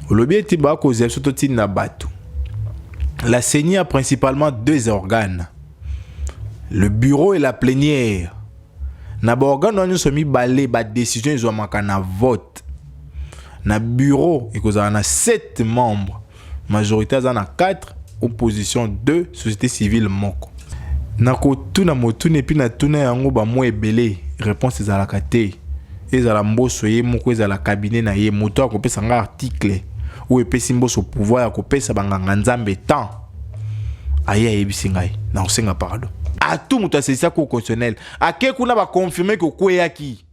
Olobi ete ba cause surtout na bato. La CENI a principalement 2 organes. Le bureau et la plénière. Na ba organe on so mi balé ba décision ils ont manqué na vote. Na bureau et cause na 7 membres. Majorité za na 4, opposition 2, société civile moko. Na ko tuna motune puis na tuna yango ba mo ebele réponse za la kate. Ezala mboso ye moko ezala cabinet na ye moto akopesa nga article ou epesi mboso pouvoir ya kopesa banganga nzambe temps. Aya yebisi ngai na osenga pardon. A tout muta c'est ça ko constitutionnel. Ake kuna ba confirmer que ko yaki.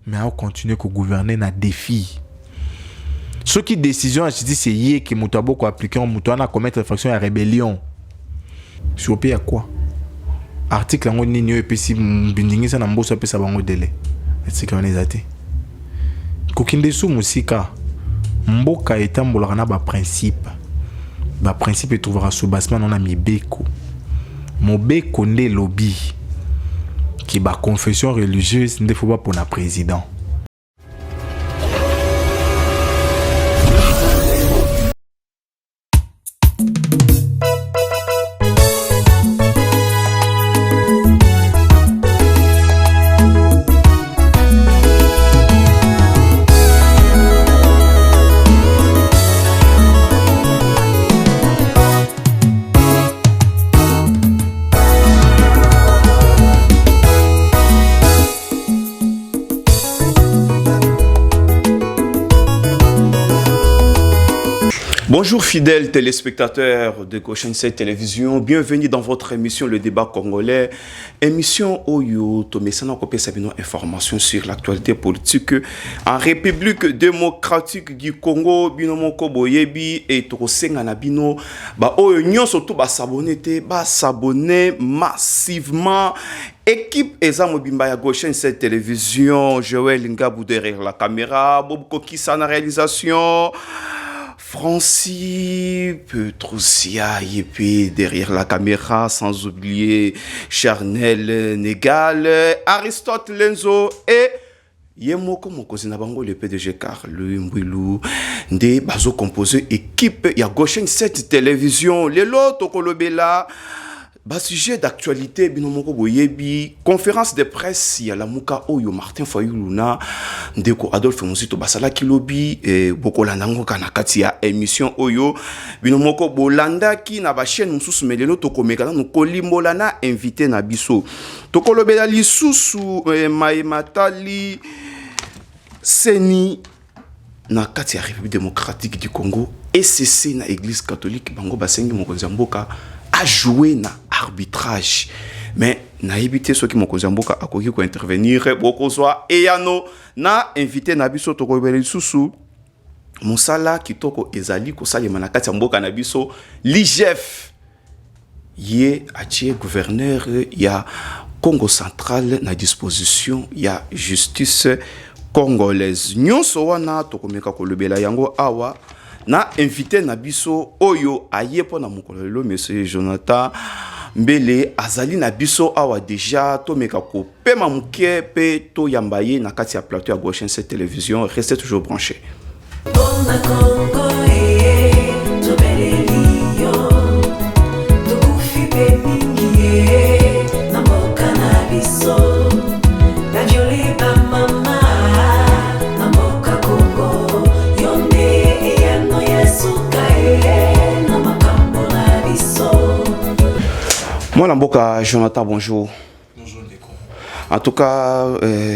Mais on continue ko gouverner na défi. Ce qui décision a dit c'est yé que muta boko appliquer on muta na commettre infraction à rébellion. Sur à quoi? Article ngo nini epesi mbindingisa na mboso pesa bango délai. C'est qu'on est athée. Kokinde sou musika mboka etambolaka na ba principe. Ba principe trouvera sous basement on a mi beko. Mobeko nde lobby qui ba confession religieuse ne faut pas pour la président. Bonjour fidèles téléspectateurs de Goshen 7 Télévision, bienvenue dans votre émission Le Débat Congolais, émission Oyo Tomesana Kopé Sabino information sur l'actualité politique en République démocratique du Congo, Binomo Koboyebi et Tokosenga Nabino, ba Oyo Nyon surtout ba s'abonner massivement. Équipe Ezamo Bimba ya Goshen 7 Télévision, Joël Ngabou derrière la caméra, Bob Kokissa na réalisation. Francis Petroussia Yépi derrière la caméra, sans oublier Charnel Négal, Aristote Lenzo et Yemoko Mokozina Bango, le PDG Carl Mbouilou, des bazo composés équipe ya Goshen 7 Télévision, les lots Kolobela. Bah, sujet d'actualité, binomoko boyebi, conférence de presse, il y a la Mouka Oyo, Martin Fayuluna, Ndeko Adolphe Monsito Basala Kilobi, et Boko Landango Kanakati, ya émission Oyo, binomoko Bolanda ki na ba chaîne Moussous Meleno, Toko Megala, nous Kolimbolana, invité Nabiso. Toko Lobela li Soussou, Maïmatali, Seni, na kati ya République démocratique du Congo, ECC na Église catholique, Bango Basengi Mokozamboka, a joué na arbitrage mais na évité ceux qui m'ont causé mboka akoki ko intervenir boko soit eyano na invité na biso to ko beli susu musala kitoko ezali ko salema na kati mboka na biso l'IGF yé atie gouverneur ya Congo central na disposition ya justice congolaise nyonso wana to komeka ko lobela yango awa na invité na biso oyo ayepo na mokolelo monsieur Jonathan Mbele azali na biso awa déjà to meka ko pema muke pe to yambaye na kati ya plateau ya Goshen 7 Télévision, restez toujours branchés. Moi, Mboka Jonathan, bonjour. Bonjour, Ndeko. En tout cas,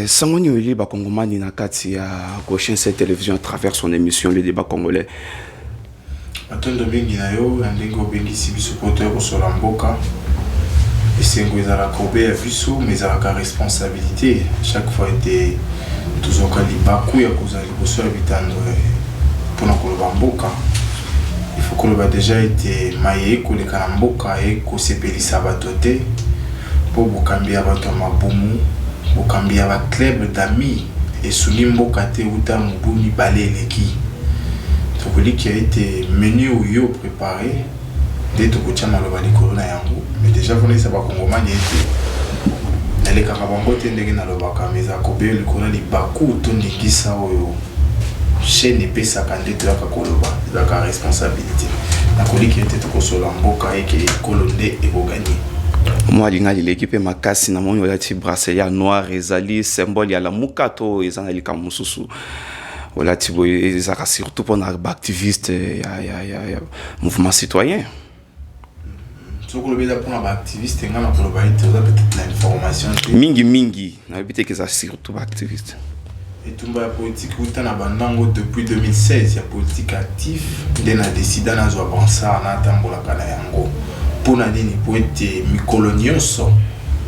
Sangoni Oli Bakongomani na kati ya Goshen 7 Télévision à travers son émission Le Débat Congolais. Atondo bengi na yo, Ndengo bengi si biso porteur au Solamboka. Et c'est ngo ezala kobe ya biso, mais ezala ka responsabilité. Chaque fois était toujours ka libaku ya kozali boso ya bitando pour na koloba mboka. Il faut que le déjà été maillé, que le Kanamboka et que c'est Pélissa Batoté pour Bukambia Batomabumu, Bukambia ba club d'amis et Soulimbo Kate Uta Mubuni Balé Leki. Donc qui a été menu ou yo préparé dès que tu as mal au corona yango. Mais déjà vous ne savez pas comment il était. Les Karabango tendent à le baka mais à Kobe le corona li baku tondi kisa oyo. chaîne epesaka nde toyaka koloba ezalaka responsabilité nakoliki ete tokosola mboka eke ekolo nde ekoganye. Moi alingali l'équipe makasi na moni olati bracelet ya noir ezali symbole ya lamuka to eza na likambo mosusu olati boye ezaka surtout mpona baactiviste ya mouvement citoyen. soki olobi eza mpona baactiviste nga na koloba ete oza peut-être na information mingi nayebi te eza surtout baactiviste. etumba ya politique uta na bandango depuis 2016 ya politique active nde na décida nazwa bransard natambolaka na yango mpona nini po ete mikolo nyonso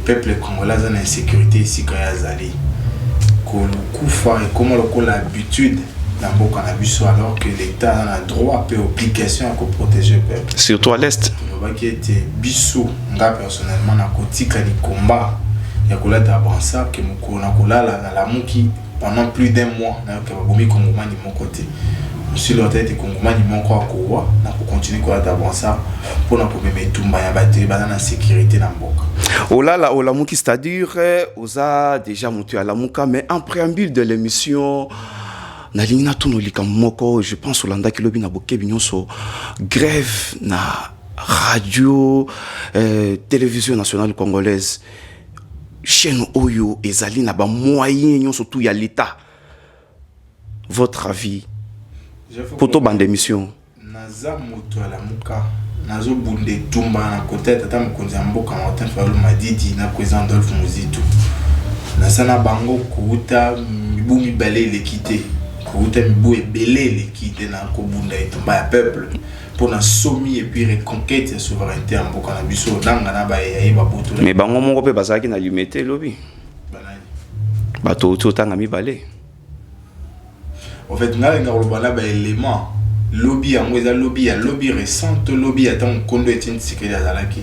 peuple congolais aza na insécurité esika ya azali kolukufa ekoma lokola habitude na mboka na biso alors que l'état aza na droit mpe obligation ya koprotéger peuple surtout à l'est. tolobaki ete biso nga personnellement nakotika likomba ya kolata bransard ke mokolo na kolala na lamuki pendant plus d'un mois nayoka babomi kongomani moko te mosili ota ete kongomani moko akowa na kocontinue kolata bransard mpona komema etumba ya bato baza na sécurité na mboka. Olala olamuki, c'est-à-dire oza déjà moto ya lamuka, mais en préambule de l'émission nalingi natunolika moko, je pense olandaki lobi na bokebi nyonso grève na radio télévision nationale congolaise chaîne oyo ezali na ba moyen nyonso tout ya l'état. Votre avis pour to bande émission? Naza moto ya lamuka nazo bunde tumba na côté tata mokonzi ya mboka Martin Fayulu Madidi na président Adolphe Muzitu nasana bango kuuta mibu mibale lekite kuuta mibu ebele lekite na kobunda etumba ya peuple pour na somi et puis reconquête ya souveraineté ya mboka na biso nanga na ba yaye babutu mais bango moko pe bazaki na limité lobi banani bato totanga mibale en fait nga kolobana ba élément lobby yango eza lobby ya lobby récente lobby ya tant kondo Etienne Tshisekedi azalaki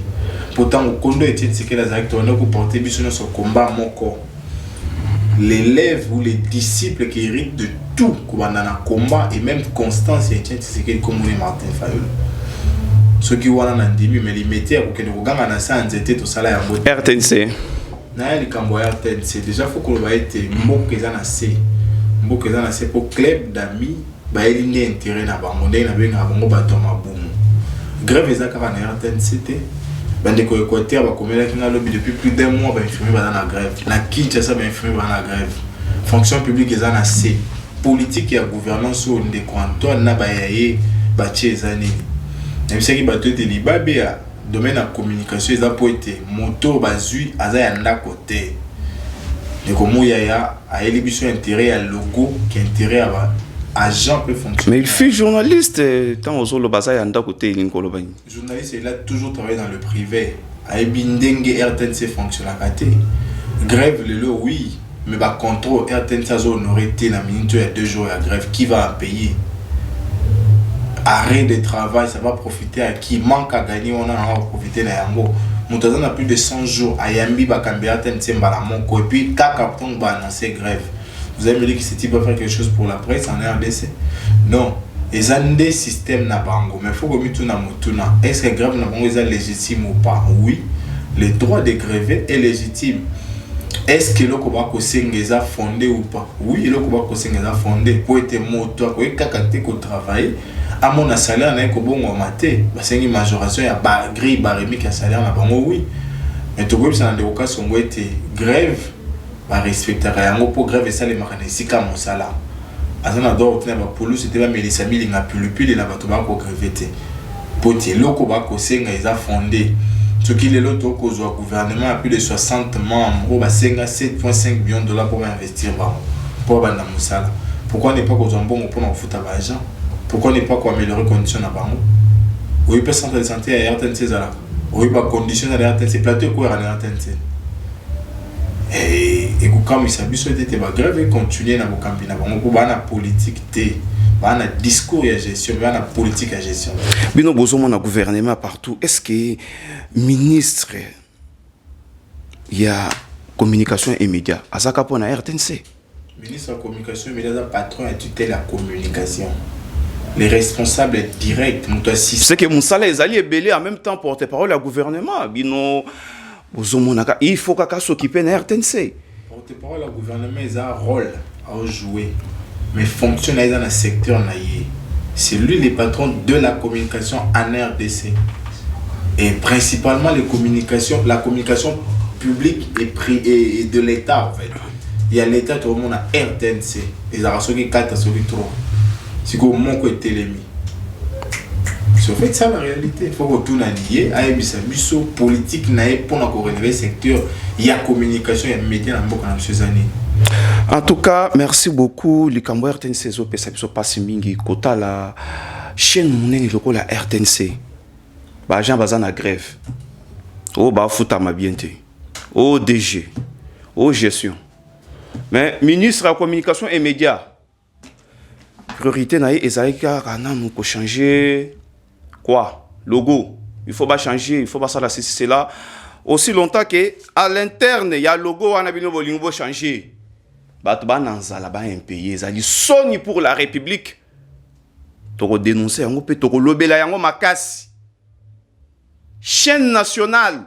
pourtant kondo Etienne Tshisekedi azalaki to ndako porter biso na so combat moko l'élève ou les disciples qui héritent de tout kobanda na combat et même constance ya Etienne Tshisekedi comme Martin Fayulu ceux qui wana na ndimi mais limité ko kende koganga na sa nzete to sala yango RTNC na ya likambo ya RTNC déjà faut ko ba ete mboka eza na C mboka eza na C pour club d'amis baeli ne intérêt na bango ndenge na benga bango bato mabumu grève ezaka na RTNC te bande ko Équateur bakomelaki na lobby depuis plus d'un mois ba infirmier bana na grève na Kinshasa ba infirmier bana na grève fonction publique eza na C politique ya gouvernance au ndeko Antoine na bayaye batie eza nini na bisaki bato ete libabe ya domaine ya communication eza po ete moto bazui aza ya ndako te ndeko moya ya ayeli biso intérêt ya logo qui intérêt ya ba agent peut fonctionner. Mais il fut journaliste tant aux autres bazar yanda côté linkolo bani. Journaliste il a toujours travaillé dans le privé. Ay bindenge RTNC fonctionne à côté. Grève le lot oui, mais par contrôle RTNC a honoré na minute il y a 2 jours à grève qui va en payer. Arrêt de travail, ça va profiter à qui manque à gagner, on a profité na yango. Moutazan a plus de 100 jours à Yambi Bakambi RTNC Mbalamoko et puis Kaka Pong va annoncer grève. Vous avez me dit que ce type va faire quelque chose pour la presse en RDC? Non. Ils ont des systèmes na bango. Mais il faut que nous na mutuna. Est-ce que grève na bango est légitime ou pas? Oui. Le droit de gréver est légitime. Est-ce que le Kobako Seng est fondé ou pas? Oui, le Kobako Seng est fondé. Pour être moto, pour être kakate ko travail. À mon salaire, na ko bongo maté. Ba sengi majoration ya ba gris baremi ka salaire na bango oui. Mais to go bisa na ndekoka songo ete grève ba respecter yango pour grève ça les mécaniciens comme ça azana do tena ba police c'était ba melisa milinga pulupule na bato ba ko grève poti loko ba ko senga ils a fondé ce qui les loto cause au gouvernement a plus de 60 membres ba senga 7.5 millions de dollars pour investir pour banda musala pourquoi ne pas cause un bon pour foutre ba agent pourquoi ne pas améliorer conditions na bango oui peut centre de santé à RTNC zala oui ba conditions à RTNC plateau ko à RTNC et comme il s'abuse de la grève et continuer dans le campagne pour la politique bana discours et gestion bana politique et gestion bino bozomo na gouvernement partout est-ce que ministre il y a communication immédiate azaka pour na RTNC ministre de la communication immédiate patron et tutelle la communication les responsables directs c'est que Moussala ezali ebelé en même temps porte-parole à gouvernement bino il faut qu'à s'occuper de RTNC. Porte-parole au gouvernement, ils ont un rôle à jouer. mais fonctionne dans le secteur naïe. C'est lui le patron de la communication en RDC. Et principalement la communication publique et de l'État en fait. Il y a l'État, tout le monde a RTNC. Et ça a sauvé 4 à sauver 3. C'est comme mon côté l'ennemi. C'est en fait ça la réalité. Il faut que tout lié à une politique pour relever le secteur. Il y a communication, il y a médias dans ces années. En tout cas, merci beaucoup. Le Cambo RTNC, ça passe mingi. Kota la chaîne monnaie la RTNC. Bah, Jean Bazan a grève. Oh, bah, fouta ma bienté. Oh, DG. Oh, gestion. Mais, ministre de la communication et médias. Priorité, naïe, Ezaïka, Rana, nous faut changer. Quoi? Logo. Il faut pas changer, il faut pas ça là, c'est là. Aussi longtemps que à l'interne, il y a logo, on a bien voulu changer. Bah, tu vas dans un pays, ça dit Sony pour la République. Tu vas dénoncer, tu vas lobby la yango makasi. Chaîne nationale.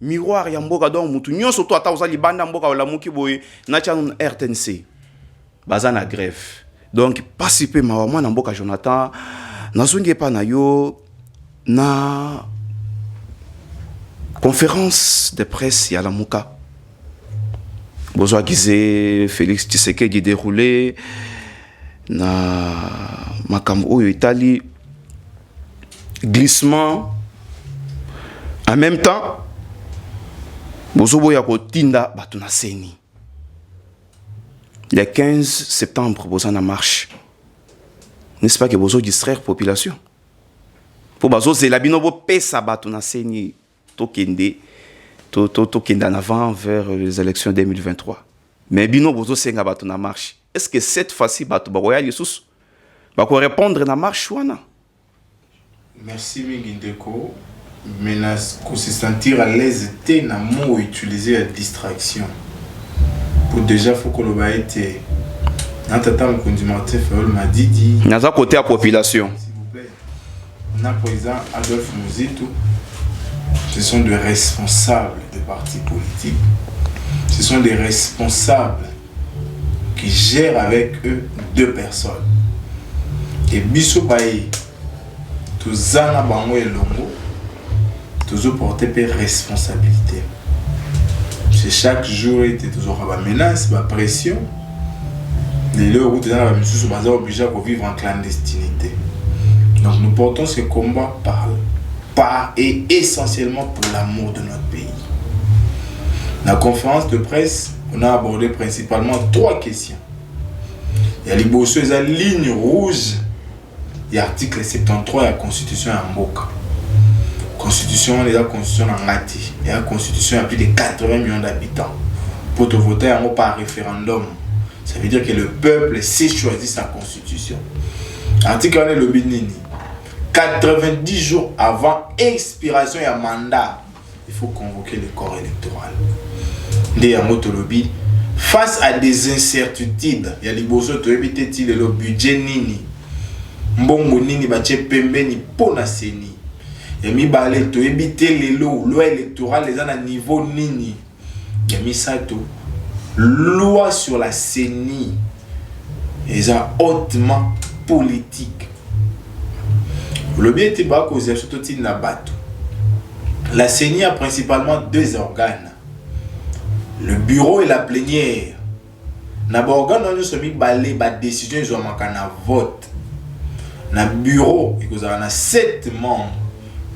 Miroir yamboka donc mutu nyonso to ata osali banda mboka wala muki boye na tchan RTNC. Bazana grève. Donc participer ma mwa na mboka Jonathan nazongi pa na yo na conférence de presse ya la muka. Bozo Gizé Félix Tshisekedi déroulé na makambo oyo Italie glissement en même temps bozo ya ko tinda batuna seni. Le 15 septembre bozo na marche. N'est-ce pas que bozo distraire population? Pour bazo zelabino bo pesa batuna seni tokende tokende en avant vers les élections 2023. Mais bino bozo senga batuna marche. Est-ce que cette fois-ci batu ba royal Jesus ba ko répondre na marche wana? Merci Mingindeko. Menace qu'on se sentir à l'aise na mot utiliser la distraction. Pour déjà faut que le ba été n'entend mon conducteur Féol m'a dit naza côté à population. S'il vous plaît. Na président Adolphe Muzito. Ce sont des responsables des partis politiques. Ce sont des responsables qui gèrent avec eux 2 personnes. Et biso baye tous ana bango et longo toujours porter des responsabilités. C'est chaque jour était toujours à la menace, à la pression. Les lieux où nous sommes obligés de vivre en clandestinité. Donc nous portons ce combat par et essentiellement pour l'amour de notre pays. Dans la conférence de presse, on a abordé principalement 3 questions. Il y a les la ligne rouge, il y a l'article 73 de la Constitution à Mboka. Constitution, la Constitution en Ngati. Il y a la Constitution à plus de 80 millions d'habitants. Pour te voter par référendum, ça veut dire que le peuple sait choisir sa Constitution. Article 1 le Binini. 90 jours avant expiration et mandat, il faut convoquer le corps électoral. Face à des incertitudes, il y a les besoins de éviter le budget nini. Mbongo nini bache pembe ni pona seni. Il y a mis balé to éviter les loi électorale les à niveau nini. Il y a mis ça tout. Loi sur la CENI. Ils sont hautement politique. Le bien était bas causé surtout na bateau. La CENI a principalement 2 organes. Le bureau et la plénière. Na ba organe nous sommes balé ba décision ils ont manqué na vote. Na bureau il y a 7 membres.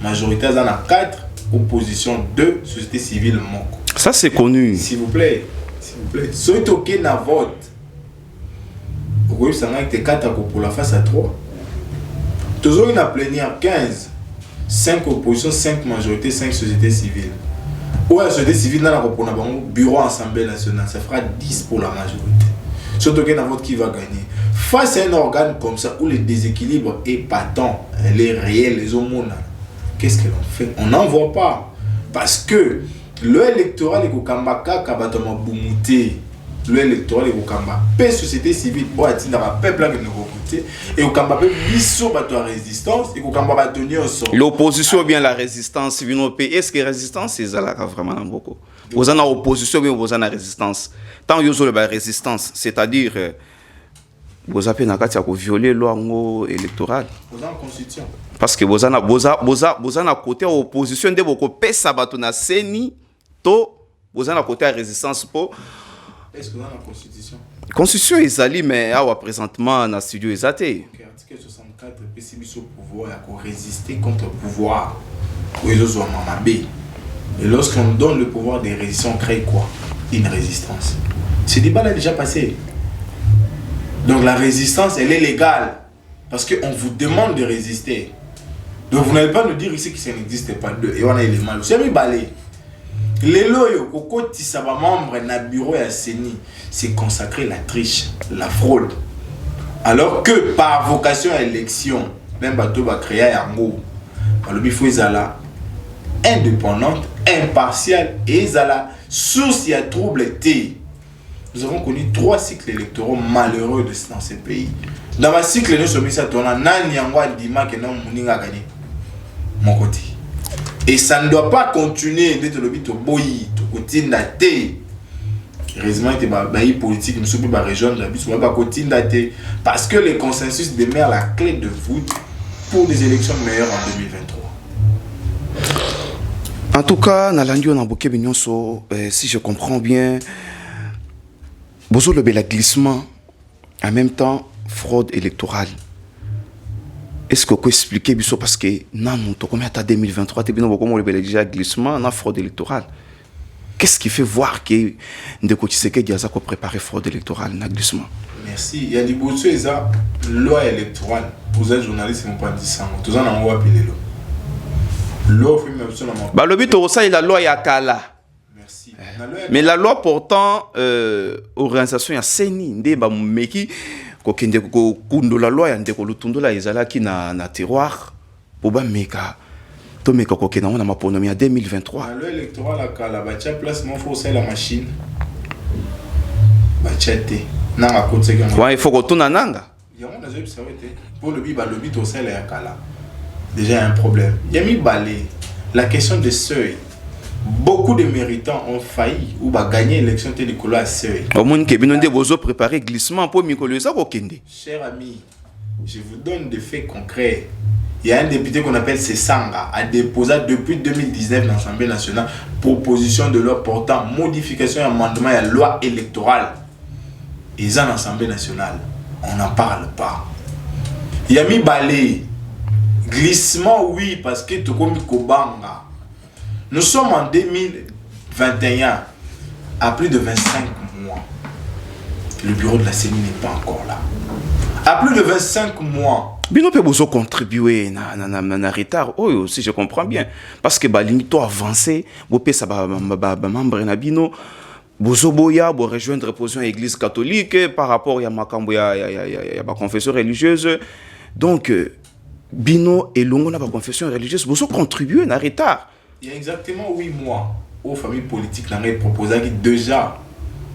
Majorité dans 4, opposition 2, société civile moko. Ça c'est connu. S'il vous plaît. Si vous toquez na vote. Vous voyez ça a été 4 pour la face à 3. Toujours une plénière 15, 5 oppositions, 5 majorités, 5 sociétés civiles. Ou la société civile dans le bureau Assemblée nationale, ça fera 10 pour la majorité. Surtout qu'il y a un vote qui va gagner. Face à un organe comme ça, où le déséquilibre est patent, elle est réelle, les hommes, qu'est-ce que l'on fait? On n'en voit pas. Parce que l'électoral est au Kambaka, Kabatama Boumouté. L'électoral est au Kamba. Paix société civile, bon, il y a un peuple qui nous recrute. Et au Kamba, biso bateau résistance. Et au Kamba va tenir au sort. L'opposition ou bien la résistance, est-ce que la résistance, c'est vraiment beaucoup? Vous avez l'opposition ou bien vous avez la résistance? Tant que vous avez la résistance, c'est-à-dire boza pe na kati ya ko violer loi ngo électorale Vous en constitution. parce que boza na côté opposition de boko pesa bato na seni to boza na côté ya résistance po Est-ce que vous en la constitution? constitution ezali mais awa présentement na studio ezate Ok, article 64, PCB au pouvoir, il faut résister contre le pouvoir. Ou les autres mamabé. Et lorsqu'on donne le pouvoir de résister, on crée quoi? Une résistance. Ce débat là est déjà passé. Donc la résistance, elle est légale. Parce qu'on vous demande de résister. Donc vous n'allez pas nous dire ici que ça n'existe pas. Et on a les mal. C'est mis balé. Les loyaux, Koko Tissaba membre na bureau à Seni, c'est consacré la triche, la fraude. Alors que par vocation à l'élection, même bateau va créer un mot. Alors il faut Zala indépendante, impartiale et Zala source à trouble T. Nous avons connu 3 cycles électoraux malheureux dans ces pays. Dans ma cycle, nous sommes mis à tourner. Nani Yangwa Dima que non Mouninga gagné. Mon côté. Et ça ne doit pas continuer d'être le but au boyi, au côté d'athée. Heureusement que les politiques nous sommes pas rejoindre la bise, on va pas continuer d'athée. Parce que le consensus demeure la clé de voûte pour des élections meilleures en 2023. En tout cas, Nalandio Namboké Binyonso, si je comprends bien, Bozo le bel glissement, en même temps, fraude électorale. Est-ce que vous pouvez expliquer parce que non, comme à 2023, tu as déjà glissement, on fraude électorale. Qu'est-ce qui fait voir que Ndeko Tshisekedi a préparé fraude électorale, na glissement? Merci. Il y a des bouts de ça, loi électorale. Pour les journalistes, ils n'ont pas dit ça. Tous en ont appelé l'eau. Bah, le but au c'est la loi Yakala. Merci. Mais la loi portant organisation ya Seni, ndeba meki kokende ko kundola loi ya ndeko lutundola ezalaki na terroir pour ba meka to meka kokena na maponomi ya 2023. La loi électorale à Kala, bacha place mon faut c'est la machine. Bacha té. Nanga côté que ouais, il faut que na nanga. Il y a on a observé pour le but au c'est la Kala. Déjà il y a un problème. Il y a mis balé la question des seuils. Beaucoup de méritants ont failli ou bah gagner l'élection de Nicolas Seuil. Au monde qui binondé bozo préparer glissement pour Nicolas ça kokende. Cher ami, je vous donne des faits concrets. Il y a un député qu'on appelle Sessanga a déposé depuis 2019 dans l'Assemblée nationale proposition de loi portant modification et amendement à la loi électorale. Ils ont l'Assemblée nationale. On n'en parle pas. Il y a mis balé. Glissement oui parce que tu comme Kobanga. Nous sommes en 2021, à plus de 25 mois. Le bureau de la CENI n'est pas encore là. À plus de 25 mois. Bino peut bozo contribuer na retard. Oh, si je comprends bien. Parce que balingi to avancer, bo pe ça ba membre na bino. Bozo boya bo rejoindre position église catholique par rapport à makambo ya confession religieuse. Donc bino et longo na ba confession religieuse bozo contribuer na retard. Il y a exactement 8 mois aux familles politiques qui ont proposé déjà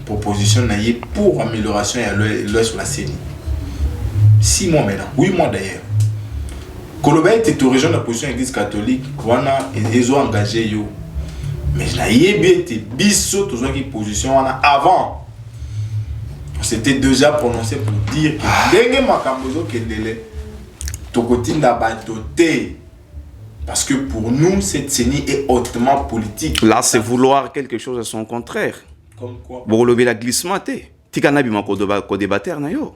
proposition pour amélioration et loi sur la CENI. 6 mois maintenant, 8 mois d'ailleurs. Kolobé était au région de la position de l'église catholique, ils ont engagé yo. Mais je n'ai pas été biso tous qui position avant. On s'était déjà prononcé pour dire que dengue makambozo kendele tokotinda batoté. Parce que pour nous, cette CENI est hautement politique. Là, c'est vouloir quelque chose à son contraire. Comme quoi? Pour lever la glissement, tikanabi mako débattre na yo.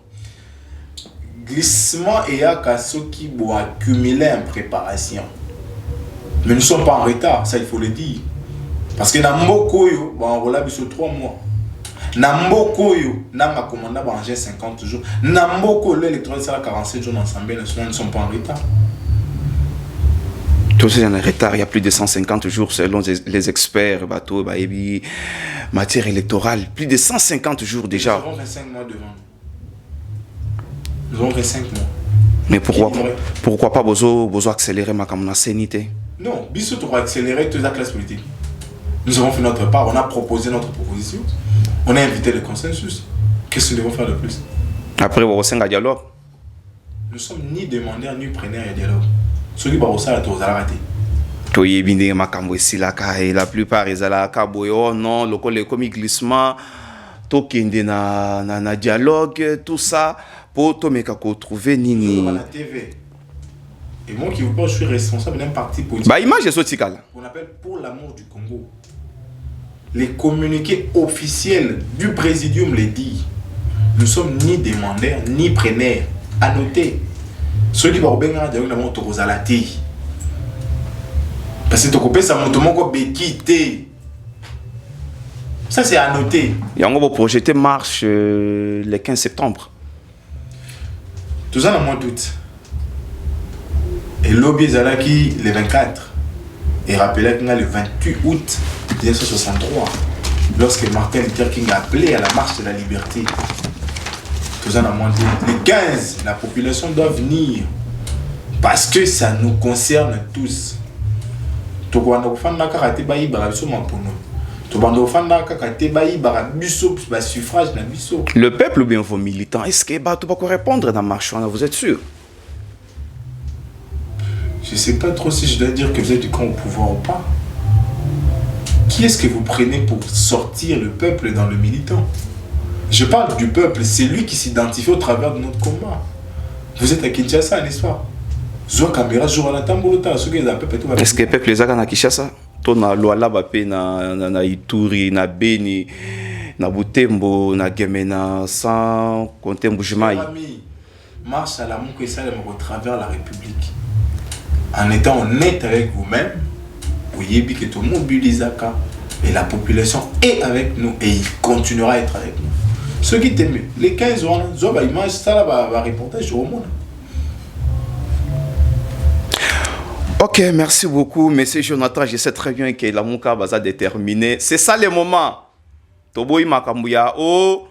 Glissement et à ceux qui vont accumuler en préparation. Mais nous ne sommes pas en retard, ça il faut le dire. Parce que dans Mboko, on relève sur 3 mois. Dans Mboko, on a commandé à 50 jours. Dans Mboko, l'électoral sera 47 jours dans l'Assemblée nationale, nous ne sommes pas en retard. Tout ça, il y a un retard, il y a plus de 150 jours selon les experts, bateau, matière électorale. Plus de 150 jours déjà. Nous avons 25 mois devant. Nous avons 25 mois. Mais pourquoi pas besoin accélérer ma sénité? Non, bisous pour accélérer toute la classe politique. Nous avons fait notre part, on a proposé notre proposition. On a invité le consensus. Qu'est-ce que nous devons faire de plus? Après, on va un dialogue. Nous ne sommes ni demandeurs ni preneurs à dialogue. Ceux qui ont ça, ils ont raté. La plupart ils ont non, le commis glissement, tokende na dialogue, tout ça pour tomeka ko trouver nini la TV. Et moi qui vous parle, je suis responsable d'un parti politique. Bah image est là. On appelle Pour l'amour du Congo. Les communiqués officiels du présidium les disent. Nous sommes ni demandeurs ni preneurs. À noter. Ceux qui vont bien dire que nous sommes à la télé. Parce que tu coupes ça, mon béquité. Ça c'est à noter. Et on va projeter marche le 15 septembre. Tout ça dans mon doute. Et lobby Zalaki le 24. Et rappelez qu'il y a le 28 août 1963, lorsque Martin Luther King a appelé à la marche de la liberté. Tout ça dans mon doute. Le 15, la population doit venir. Parce que ça nous concerne tous. Le peuple ou bien vos militants, est-ce que tu vas répondre dans marche? Vous êtes sûr? Je ne sais pas trop si je dois dire que vous êtes du camp au pouvoir ou pas. Qui est-ce que vous prenez pour sortir le peuple dans le militant? Je parle du peuple, c'est lui qui s'identifie au travers de notre combat. Vous êtes à Kinshasa, n'est-ce pas? Est-ce que le peuple est à Kinshasa? Na Luala Bapé, na Ituri, na Beni, na Butembo, na Gemena, sans compter Mbujimaï. Marche à l'amour que ça au travers la République. En étant honnête avec vous-même, vous voyez que tout le monde mobilise et la population est avec nous et il continuera à être avec nous. Ceux qui t'aiment, les 15 ans, ils ont une image, ça va reportage au monde. Ok, merci beaucoup, monsieur Jonathan. Je sais très bien que la Mouka va déterminer. C'est ça le moment. Toboy Makambuya. Oh,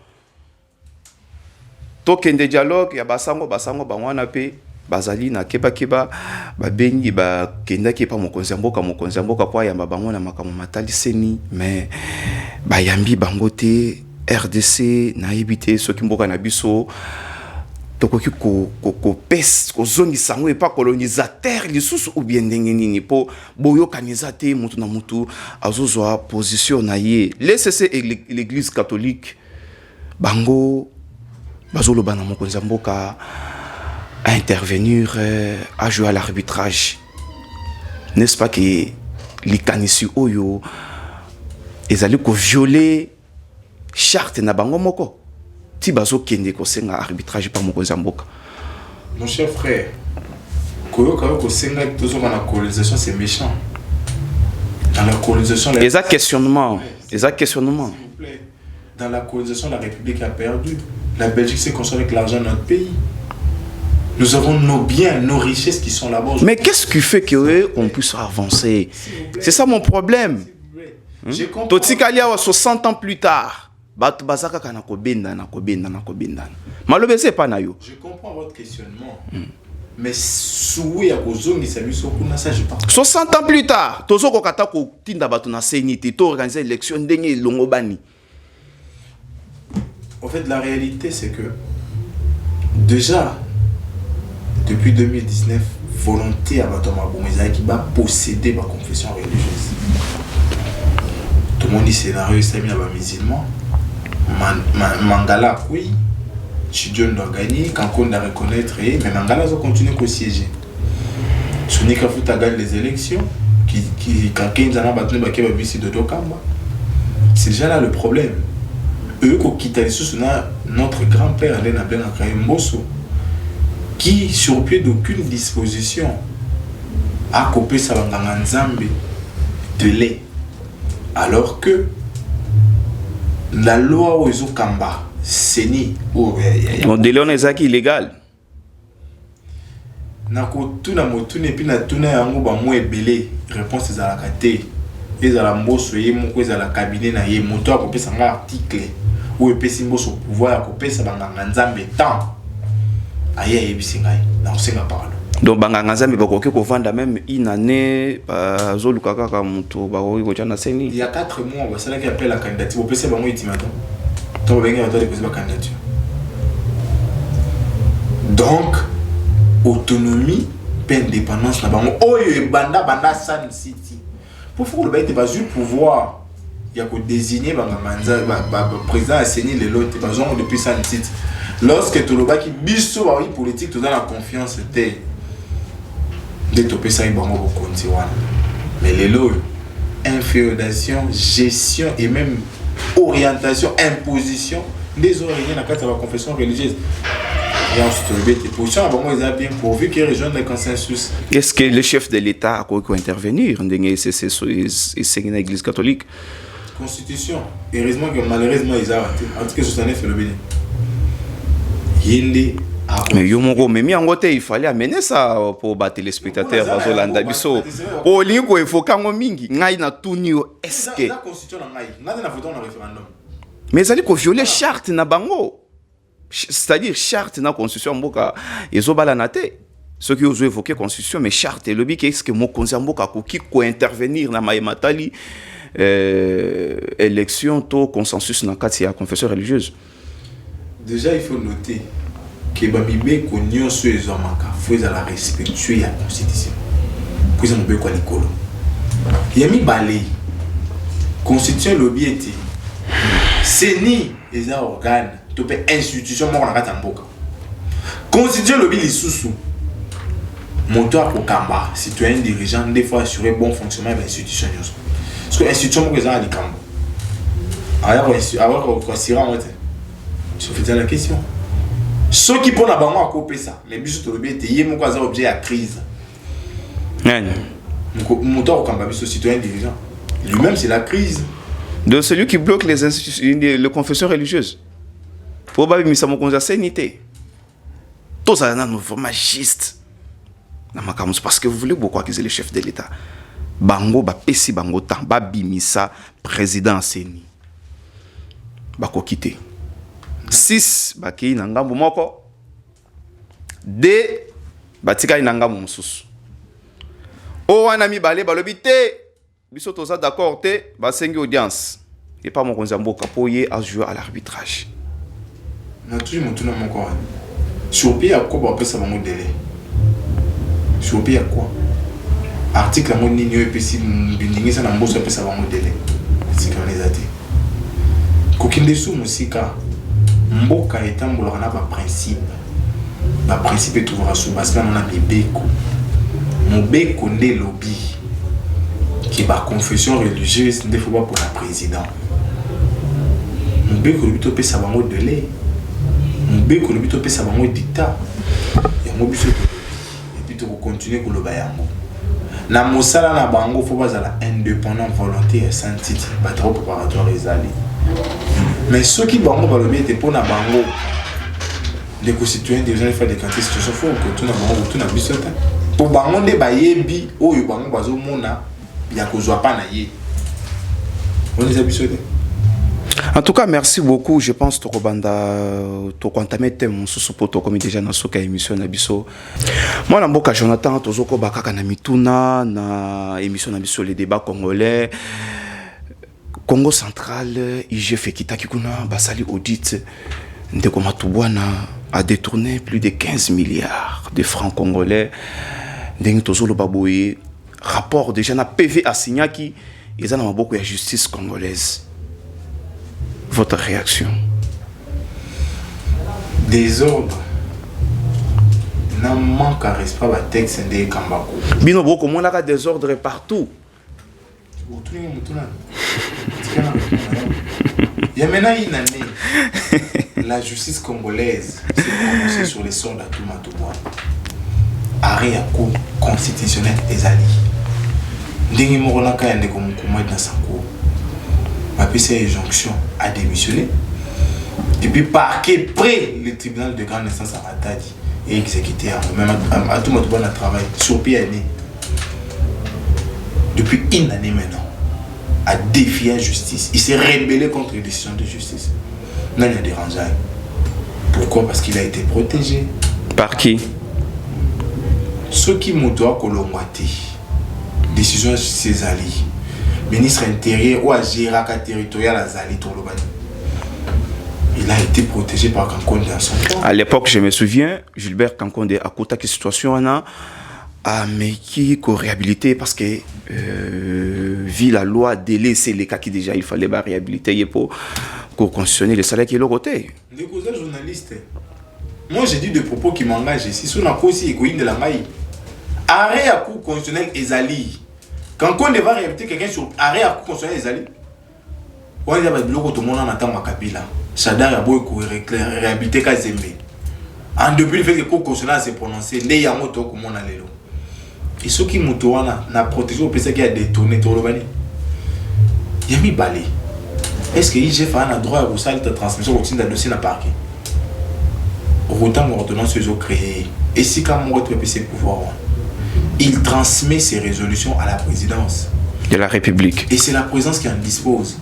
token de dialogue. Ya basango bangwana pe. Bazali na keba babengi ba kenda kepa mokonzi mboka kwa yamba bango na makambo matali seni mais bayambi bango te RDC na ebité soki mboka na biso tokoki ko pes ko zongi sango pas colonisateur lisusu ou bien ndenge nini po boyokaniza te mutu na mutu azozwa position na ye l'ECC et l'église catholique bango bazoloba na mokonzi mboka à intervenir, à jouer à l'arbitrage. N'est-ce pas que les canissus oyo, ils allaient violer charte na bango moko. Ti bazo kende ko senga arbitrage par moko zamboka. Mon cher frère, koyo ko senga tozo na colonisation c'est méchant. Dans la colonisation les questionnements, S'il vous plaît. Dans la colonisation la République a perdu. La Belgique s'est construite avec l'argent de notre pays. Nous avons nos biens, nos richesses qui sont là-bas. Mais qu'est-ce qui fait qu'on puisse avancer? C'est ça mon problème. Je comprends. Totikali a 60 ans plus tard. Je comprends votre questionnement. Mais souhait à kozongi ça lui sokuna ça je pense. 60 ans plus tard, tozo ko kata ko tinda bato na senité, to organiser élection ndenge longobani. En fait la réalité c'est que déjà depuis 2019, volonté à Batoma Boumezai qui va posséder ma confession religieuse. Tout le monde dit scénario, c'est mis à ma musulman. Mangala, oui. Chidion doit gagner, Cancun doit reconnaître, mais Mangala doit continuer à siéger. Sonika Fouta gagne les élections, quand Kenzana Batouné Bakeba Bissi de Dokamba. C'est déjà là le problème. Eux, qui quittent notre grand-père, Alain Abel Mbosso, qui, sur pied d'aucune disposition, a coupé sa Nzambe de lait. Alors que la loi Ozo Kamba, Seni, mon délai on est illégal. Nako tuna motune puis na tuna yango ba mo ebele réponse za la kate ezala mboso ye moko ezala cabinet na ye moto akopesa nga article ou epesi mboso pouvoir ya kopesa banganga Nzambe temps aye ebisingai na osenga parole. Donc banganga Nzambe bakoki ko vendre même une année zoluka kaka muto bakoki ko tana seni. Il y a 4 mois ba sala ki appelle la candidature opesa bango ultimatum. To bengi bato de poser ba candidature. Donc autonomie, indépendance na bango oyo banda Sun City. Pour faire le bail pas eu pouvoir il y a que désigner banga manza président a saigné les lots pas depuis Sun City. Lorsque tu le qui biso ba oui politique tu dans la confiance était de topé ça bon beaucoup mais les lots inféodation, gestion et même orientation, imposition des Oréliens dans la confession religieuse. Et ensuite, les positions, ils ont bien pourvu qu'ils rejoignent le consensus. Est-ce que le chef de l'État a quoi intervenir dans l'Église catholique? Constitution. Heureusement que malheureusement, ils ont raté. En tout cas, ce n'est fait le bénin. Yende. Mais il fallait amener ça pour battre les spectateurs. Au lingo, il faut qu'on mingi. Na tunio. Est-ce que la constitution n'a voté un référendum? Mais ça dit qu'on viole charte na bango. C'est-à-dire charte na constitution mboka ezobala na te. Ceux qui osent évoquer constitution mais charte le but est-ce que mo constitution mboka qui ko intervenir na maïmatali élection to consensus na kati ya confession religieuse. Déjà il faut noter que bamibe ko nyonso ezomaka faut la respectuer la constitution. Pour ça on peut quoi likolo. Yami balé constitution lobby était c'est ni les organes tu peux institution moko na kati mboka constitution lobby lisusu moto akokamba citoyen dirigeant des fois assurer bon fonctionnement de l'institution parce que l'institution moko eza likambo alors quoi sira en fait je fais la question ceux qui pour la bango akoper ça les biso to lobby était yé moko aza objet à crise moto akokamba biso citoyen dirigeant lui-même c'est la crise de celui qui bloque les institutions, les confessions religieuses. Pour pas mis ça mon conseil sanité. Tout ça nous vraiment juste. Parce que vous voulez beaucoup qu'ils aient le chef de l'État. Bango ba pesi bango temps ba bimisa président seni. Ba ko quitter. 6 ba ki na ngambo moko. 2 ba tika na ngambo mususu. O wana mi balé balobi te. Biso toza d'accord te ba sengi audience et pas mon konzambo kapoye à jouer à l'arbitrage. Na toujours mon tourna mon corps. Sur pied à quoi ba pesa ba délai. Sur pied à quoi? Article à mon nini et puis si bindingi ça na mboso pesa ba délai. C'est quand les athées. Kokinde sou musika mboka etambola na ba principe. Ba principe trouvera sous parce que on a bibeko. Mobeko ndé lobby. Qui est par confession religieuse, ne faut pas pour la présidente. Mon bec au but au ça va de lait. Mon bec au but au ça va dictat. Et mon but et puis tu continuer pour le bayango. Na mosala na bango faut pas la indépendant volontaire sans titre, pas trop préparatoire les alliés. Mais ceux qui bango va le bien pour na bango. Les constituants des gens faire des quantités situation faut que tout na bango tout na bisota. Pour bango des bayebi o yo bango bazo mona. En tout cas, merci beaucoup. Je pense que tu as entamé mon sous-poto comme déjà dans ce émission. Moi, je suis Jonathan, je suis na mituna na émission na les débats congolais. Congo central, IG Fekita Kikuna, Basali Audit, Ndeko Matubwana a détourné plus de 15 milliards de francs congolais. Ndenge Tozolo Baboye. Rapport déjà na PV à Signaki, ils en ont beaucoup de justice congolaise. Votre réaction? Désordre. N'a manque à respect à texte de Kambako. Bino beaucoup mon a désordre partout. Il y a maintenant une année, la justice congolaise s'est prononcée sur les sorts d'Atoumatoubouane. Arrêt à cour constitutionnel des alliés. Ndenge morona kayande comme comment dans sa cour. Ma PC injonction à démissionner. Et puis parquet près le tribunal de grande instance à Matadi et exécuté même à tout monde bon travail sur pied. Depuis une année maintenant à défier la justice. Il s'est rébellé contre les décisions de justice. Non, il y a des rangeailles. Pourquoi? Parce qu'il a été protégé. Par qui? Ceux qui m'ont droit Kolomwati, décision de ses alliés, ministre intérieur ou à Géraka territorial à Zali Tolobani. Il a été protégé par Kankonde dans son temps. À l'époque, je me souviens, Gilbert Kankonde a côté qui situation mais qui est réhabilité parce que vu la loi délaissée les cas qui déjà il fallait réhabiliter pour constitutionner le salaire qui est le côté. Les causés journalistes. Moi, j'ai dit des propos qui m'engagent ici. Si on a aussi égoïne de la maille. Arrêt à cours constitutionnel Ezali. Quand on va réhabiliter quelqu'un sur arrêt à cours constitutionnel Ezali, on va dire que tout le monde en attend Makabila. Chadar a beau réhabiliter Kazembe. En depuis le fait que le cours constitutionnel s'est prononcé, il y a un moto comme on a l'élo. Et ceux qui m'ont na protégé au PC qui a détourné tout le bani. Il y a mis balai. Est-ce que IGF a un droit à vous saluer de transmission au sein d'un dossier dans le parquet? Autant l'ordonnance qu'ils ont créé. Et si quand on retrouve ses pouvoirs, il transmet ses résolutions à la présidence de la République. Et c'est la présidence qui en dispose.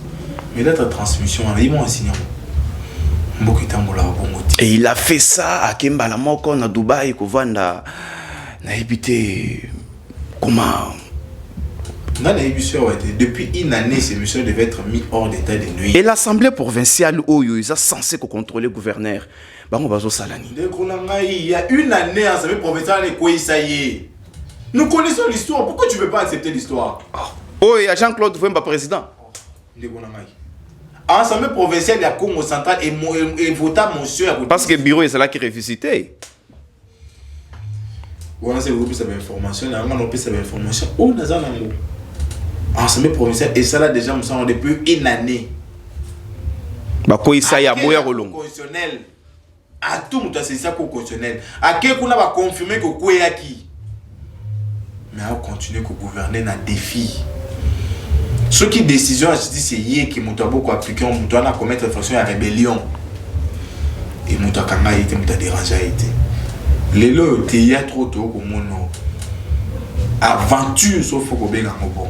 Mais l'autre transmission, ils m'ont enseigné. Et il a fait ça à Kembala Moko, à Dubaï, Kovanda, na habité comment? Depuis une année, ces messieurs devaient être mis hors d'état de nuit. Et l'Assemblée provinciale, ils sont censés contrôler le gouverneur. Il y a une année, l'Assemblée provinciale, nous connaissons l'histoire. Pourquoi tu ne veux pas accepter l'histoire? Oh, il y a Jean-Claude Vemba, président. L'Assemblée provinciale de Congo central et vota monsieur. Parce que le bureau est là qui est revisité. On a ces informations, on a ces informations. Où nous avons l'Assemblée provinciale et ça là déjà nous sommes depuis une année. Bah quoi ça y a boya rolong. Constitutionnel. À tout le monde c'est ça constitutionnel. À quel qu'on a confirmé que quoi qui. Mais on continue que gouverner dans défi. Ce qui décision à justice c'est hier qui m'ont beaucoup appliqué, on doit commettre infraction à rébellion. Et m'ont kanga été m'ont dérangé été. Les lots il y a trop tôt comme mon aventure sauf faut bien en bon.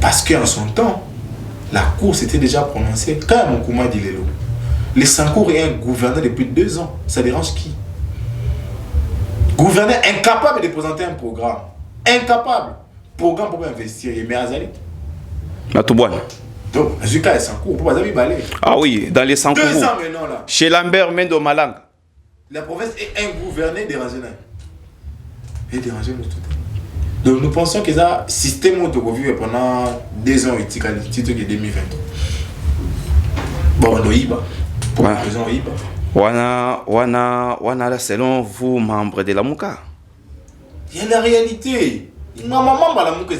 Parce qu'en son temps la cour s'était déjà prononcée quand mon Kouma dit les lots. Les Sankour est un gouverneur depuis 2 ans. Ça dérange qui? Gouverneur incapable de présenter un programme. Incapable. Programme pour investir. Il met Azali. Donc, résultat est Sankour. Pourquoi vous avez Ah oui, dans les Sankour. 2 ans maintenant là. Chez Lambert Mendo Malang. La province est un gouverneur dérangé. Et dérangé nous tout. Donc nous pensons que ça système de revue pendant 2 ans et titre que 2020. Bon, on y va. Wana, selon vous, membres de la Mouka. Il y a la réalité. Maman, la Mouka,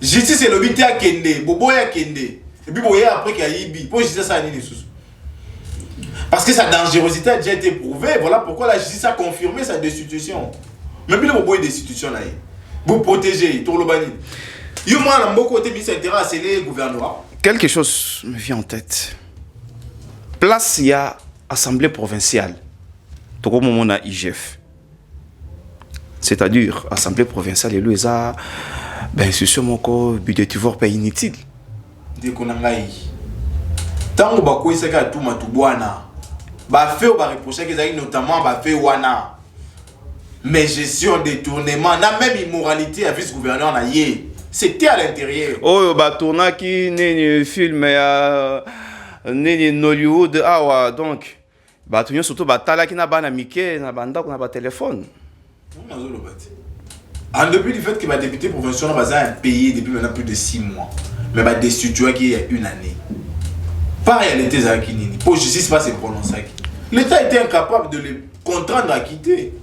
justice, c'est le but à Kende, Bobo à Kende. Et puis, après qu'il y a Ibi. Pour justice, ça a été sous. Parce que sa dangerosité a déjà été prouvée. Voilà pourquoi la justice a confirmé sa destitution. Mais puis, le Bobo est destitution là. Vous protégez, tout le bani. Il y a beaucoup de ministres intérêts c'est les gouvernements. Quelque chose me vient en tête. Place, il y a assemblée provinciale. Tout comme on a IGF. C'est-à-dire, assemblée provinciale, et lui, ça, ben, c'est sûrement que budgétivore pas inutile. Dès qu'on a eu. Tant que Bako est à tout Matouboana, bah fait ou bah reprocher qu'ils aient notamment bah fait Wana. Mais gestion détournement, n'a même immoralité à vice-gouverneur na yé. C'était à l'intérieur. Oh, bah tourna qui n'est film n'est Nollywood ah donc bah tout surtout bah tala qui n'a pas na Mickey na banda qu'on a pas téléphone. En depuis le fait que ma député provincial va un pays depuis maintenant plus de 6 mois, mais bah destitué qui est 1 année. Par réalité ça qui n'est pour justice pas se prononcer. L'État était incapable de les contraindre à quitter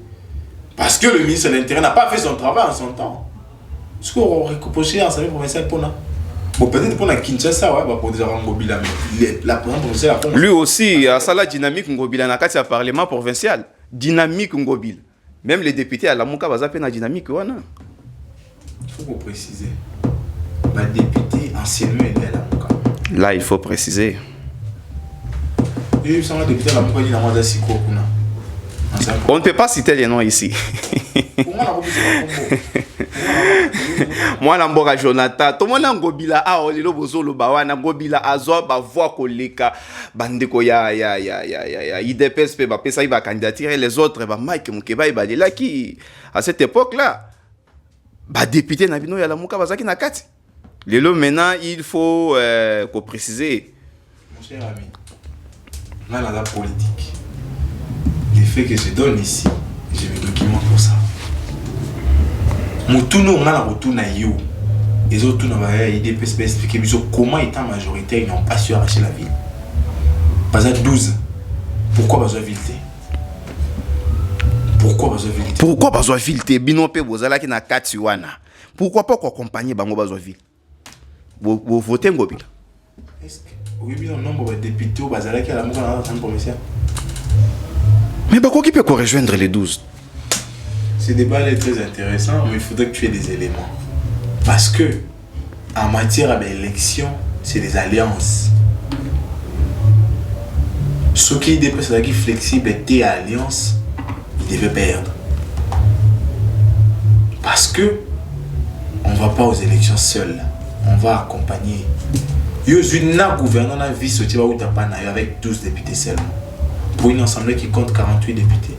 parce que le ministre de l'Intérieur n'a pas fait son travail en son temps. Ce qu'on aurait reproché à l'Assemblée provinciale pour nous. Bon, peut-être pour la Kinshasa, ouais, pour déjà Ngobila, mais la provinciale. Lui aussi, à ça la dynamique Ngobila, n'a qu'à parlement provincial. Dynamique Ngobila. Même les députés à la Mouka, ils ont la dynamique. Il faut vous préciser. La députée anciennement est à la Mouka. Là, il faut préciser. Et la députée à la Mouka, il y a un Siko. On ne peut pas citer les noms ici. Moi, Namboka Jonathan, tout le monde a Ngobila, ah, on est là, Bozolo, Bawana, Ngobila, Azo, Bavoa, Koleka, Bandeko, IDPS, ça, il va candidater, les autres, Mike Mukeba, il va là qui, à cette époque-là, député Nabino, Yalamouka, Bazaki Nakati. Maintenant, il faut préciser. Mon cher ami, là, dans la politique, les faits que je donne ici, je me documente pour ça. Moutouno, on a la retour na yo. Les autres n'ont IDPS expliquer comment étant majoritaire ils n'ont pas su arracher la ville. Pas à 12. Pourquoi besoin vilté? Pourquoi besoin vilté? Pourquoi besoin vilté? Binompe bozala ki na kati wana. Pourquoi pas accompagner bango besoin ville? Vous votez ngobila. Est-ce que oui bien nombre de députés au bazala qui a la moka na en provincial? Mais bako qui peut rejoindre les 12? Ce débat est très intéressant, mais il faudrait que tu aies des éléments. Parce que en matière d'élection, c'est des alliances. Ce qui dépasse la flexible était alliance, il devait perdre. Parce que on ne va pas aux élections seuls, on va accompagner. Yozuna gouverneur a vu ce type avec 12 députés seulement. Pour une assemblée qui compte 48 députés.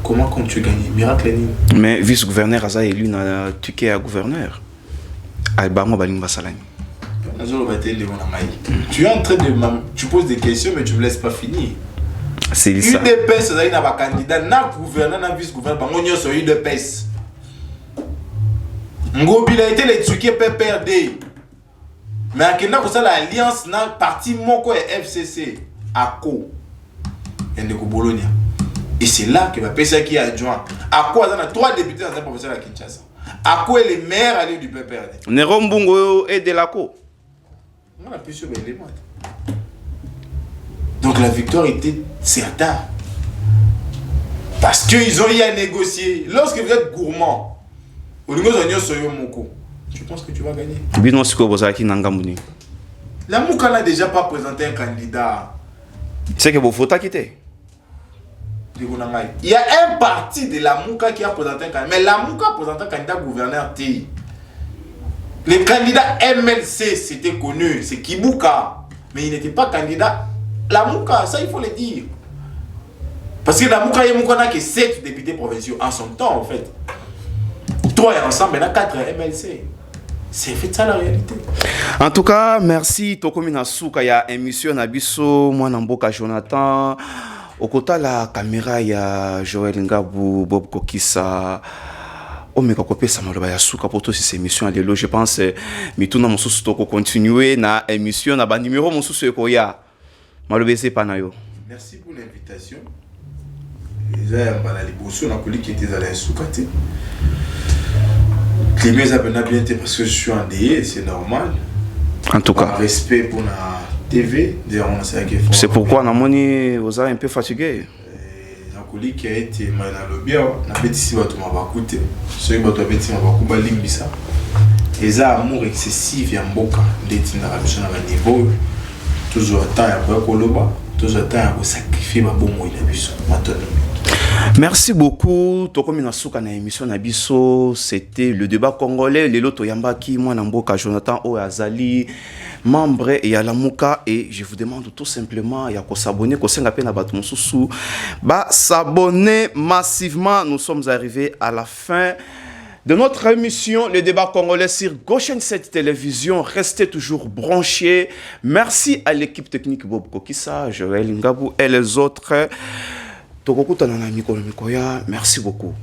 Comment comptes-tu gagner? Miracle Nini. Mais vice-gouverneur a élu na tué à gouverneur. Albango Balimba Salani. Tu es en train de... Tu poses des questions, mais tu ne me laisses pas finir. C'est ça. UDPS, c'est un candidat, na gouverneur, na vice-gouverneur, on y a sur UDPS. Ngobi a été l'éduqué PPRD. Mais à Kenya, vous avez l'alliance, na parti Moko et FCC, ACO, et de Bologna. Et c'est là que ma PCA qui est adjoint. ACO, il y a 3 députés dans un professeur à Kinshasa. ACO est le meilleur allié du PPRD. Nerombungo et de l'ACO. On a pu sur les mots. Donc la victoire était certaine. Parce qu'ils ont eu à négocier. Lorsque vous êtes gourmand, au niveau de Soyo Moko, tu penses que tu vas gagner? La Mouka n'a déjà pas présenté un candidat. C'est que vous faut quitter. Il y a un parti de la Mouka qui a présenté un candidat. Mais la Mouka a présenté un candidat gouverneur TI. Le candidat MLC, c'était connu, c'est Kibuka. Mais il n'était pas candidat. La Mouka, ça il faut le dire. Parce que la Mouka, il n'y a que 7 députés provinciaux en son temps en fait. 3 et ensemble, il y en a 4 MLC. C'est fait ça la réalité. En tout cas, merci. Tokomina Souka, il y a émission Nabiso, moi Namboka Jonathan. Au côté la caméra, il y a Joël Ngabou, Bob Kokissa. Omeka kopesa maloba ya suka pour tous ces émissions lelo je pense mituna mosusu toko continuer na émission na ba numéro mosusu ekoya maloba c'est pas na yo. Merci pour l'invitation. Déjà bana liboso na koli qui était dans la soukate. Clément Zabena bien été parce que je suis en DE, c'est normal. En tout cas, respect pour la TV, c'est pourquoi namoni vous êtes un peu fatigué. Qui a été mal dans le bien, n'a pas dit si votre m'a écouté. Ceux qui m'ont dit si m'a pas limbisa. Et ça amour excessif et mboka d'être dans la mission à niveau. Toujours temps à quoi koloba, toujours temps à sacrifier ma bon moi la mission. Merci beaucoup. Tokomina Souka na émission Nabiso, c'était le débat congolais. Lelo Toyambaki, moi Namboka Jonathan Oazali, membre et Yalamuka. Et je vous demande tout simplement ya ko s'abonner, ko senga pe na batu mosusu. Ba s'abonner massivement. Nous sommes arrivés à la fin de notre émission, le débat congolais sur Goshen 7 Télévision. Restez toujours branchés. Merci à l'équipe technique Bob Kokissa, Joël Ngabou et les autres. Merci beaucoup.